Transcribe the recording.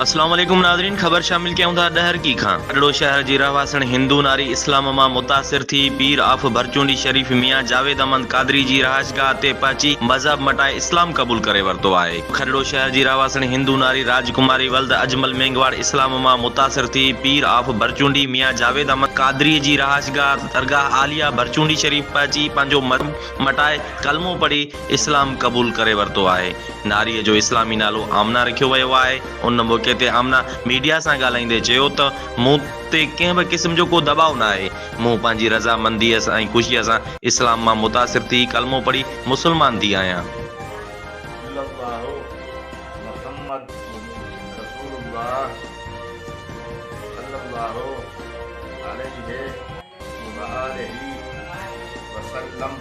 अस्सलाम वालेकुम नाज़रीन, ख़बर शामिल कयूं था डहर की खां। खडड़ो शहर जी रहवासण हिंदू नारी इस्लाम मां मुतासिर थी पीर ऑफ भरचूंडी शरीफ मियां जावेद अहमद कादरी जी रहायशगाह ते पहुची मज़हब मटाए इस्लाम क़बूल करे वरितो आहे। खडड़ो शहर जी रहवासण हिंदू नारी राजकुमारी वल्द अजमल मेंगवाड़ इस्लाम मां मुतासिर थी पीर ऑफ भरचूंडी मियां जावेद अहमद कादरी जी रहायशगाह दरगाह आलिया भरचूंडी शरीफ पहुची पंहिंजो मज़हब मटाए कलमो पढ़ी इस्लाम क़बूल करे वरितो आहे। नारीअ जो इस्लामी नालो आमना रखियो वियो आहे। उन मौक़े ते आमना मीडिया सां ॻाल्हाईंदे चयो त मूं ते कंहिं बि क़िस्म जो को दबाव न आहे। मूं पंहिंजी रज़ामंदीअ सां ऐं ख़ुशीअ सां इस्लाम मां मुतासिर थी कलमो पढ़ी मुस्लमान थी आहियां। सल्लल्लाहु मुहम्मद रसूलुल्लाह सल्लल्लाहु अलैहि वसल्लम।